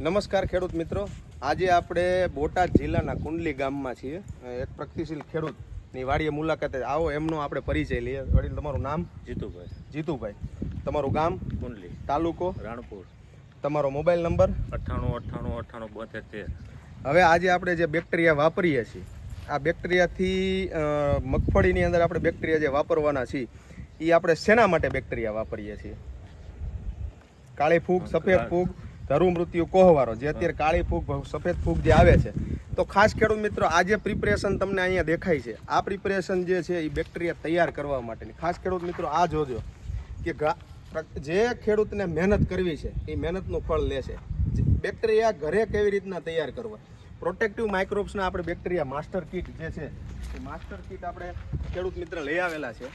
નમસ્કાર ખેડૂત મિત્રો, આજે આપણે બોટાદ જિલ્લાના કુંડલી ગામમાં છીએ. એક પ્રગતિશીલ ખેડૂતની વાડીએ મુલાકાતે આવો, એમનો આપણે પરિચય લઈએ. વડીલ, તમારું નામ? જીતુભાઈ. તમારું ગામ? કુંડલી, તાલુકો? રાણપુર. તમારો મોબાઈલ નંબર? 9898989273. હવે આજે આપણે જે બેક્ટેરિયા વાપરીએ છીએ, આ બેક્ટેરિયાથી મગફળીની અંદર આપણે બેક્ટેરિયા જે વાપરવાના છીએ એ આપણે શેના માટે બેક્ટેરિયા વાપરીએ છીએ? કાળી ફૂગ, સફેદ ફૂગ, ધરુ મૃત્યુ, કોહવારો, જે અત્યારે કાળી ફૂગ, સફેદ ફૂગ જે આવે છે. તો ખાસ ખેડૂત મિત્રો, આ જે પ્રિપરેશન તમને અહીંયા દેખાય છે, આ પ્રિપરેશન જે છે એ બેક્ટેરિયા તૈયાર કરવા માટેની. ખાસ ખેડૂત મિત્રો આ જોજો કે જે ખેડૂતને મહેનત કરવી છે એ મહેનતનું ફળ લેશે. બેક્ટેરિયા ઘરે કેવી રીતના તૈયાર કરવા, પ્રોટેક્ટિવ માઇક્રોબ્સના આપણે બેક્ટેરિયા માસ્ટર કીટ જે છે એ માસ્ટર કીટ આપણે ખેડૂત મિત્ર લઈ આવેલા છે.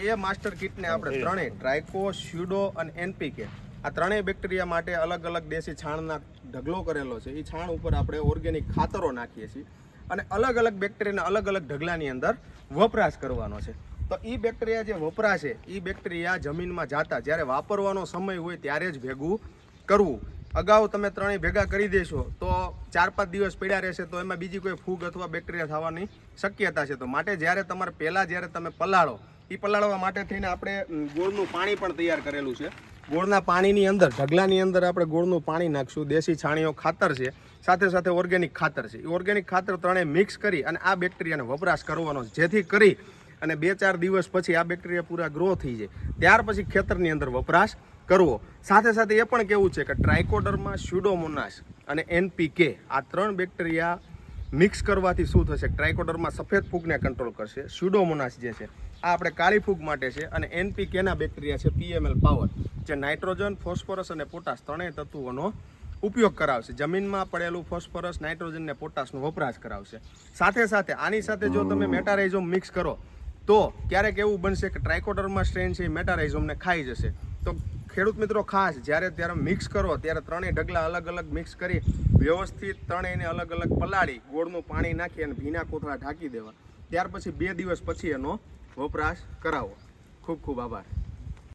એ માસ્ટર કીટને આપણે ત્રણેય ટ્રાઇકો, સ્યુડો અને એનપીકે, આ ત્રણેય બેક્ટેરિયા માટે અલગ અલગ દેશી છાણના ઢગલો કરેલો છે. એ છાણ ઉપર આપણે ઓર્ગેનિક ખાતરો નાખીએ છીએ અને અલગ અલગ બેક્ટેરિયાના અલગ અલગ ઢગલાની અંદર વપરાશ કરવાનો છે. તો એ બેક્ટેરિયા જે વપરાશે એ બેક્ટેરિયા જમીનમાં જાતા જ્યારે વાપરવાનો સમય હોય ત્યારે જ ભેગું કરવું. અગાઉ તમે ત્રણેય ભેગા કરી દેશો તો 4-5 દિવસ પડ્યા રહેશે તો એમાં બીજી કોઈ ફૂગ અથવા બેક્ટેરિયા થવાની શક્યતા છે. તો માટે જ્યારે તમારે પહેલાં જ્યારે તમે પલાળો, એ પલાળવા માટે થઈને આપણે ગોળનું પાણી પણ તૈયાર કરેલું છે. ગોળના પાણીની અંદર, ઢગલાની અંદર આપણે ગોળનું પાણી નાખશું. દેશી છાણીઓ ખાતર છે, સાથે સાથે ઓર્ગેનિક ખાતર છે. એ ઓર્ગેનિક ખાતર ત્રણેય મિક્સ કરી અને આ બેક્ટેરિયાને વપરાશ કરવાનો છે, જેથી કરી અને 2-4 દિવસ પછી આ બેક્ટેરિયા પૂરા ગ્રો થઈ જાય, ત્યાર પછી ખેતરની અંદર વપરાશ કરવો. સાથે સાથે એ પણ કેવું છે કે ટ્રાઇકોડર્મા, સ્યુડોમોનાસ અને એનપીકે, આ 3 બેક્ટેરિયા મિક્સ કરવાથી શું થશે? ટ્રાઇકોડર્મા સફેદ ફૂગને કંટ્રોલ કરશે, સ્યુડોમોનાસ જે છે આ આપણે કાળી ફૂગ માટે છે, અને એનપીકેના બેક્ટેરિયા છે પીએમએલ પાવર, જે નાઇટ્રોજન, ફોસ્ફરસ અને પોટાશ ત્રણેય તત્વોનો ઉપયોગ કરાવશે. જમીનમાં પડેલું ફોસ્ફરસ, નાઇટ્રોજન ને પોટાશનો વપરાશ કરાવશે. સાથે સાથે આની સાથે જો તમે મેટારાઇઝોમ મિક્સ કરો તો ક્યારેક એવું બનશે કે ટ્રાઇકોડર્મા સ્ટ્રેન છે એ મેટારાઇઝોમને ખાઈ જશે. તો ખેડૂત મિત્રો ખાસ જ્યારે મિક્સ કરો ત્યારે ત્રણેય ઢગલા અલગ અલગ મિક્સ કરી વ્યવસ્થિત ત્રણેયને અલગ અલગ પલાળી ગોળનું પાણી નાખી અને ભીના કોથળા ઢાંકી દેવા. ત્યાર પછી 2 દિવસ પછી એનો વપરાશ કરાવો. ખૂબ ખૂબ આભાર.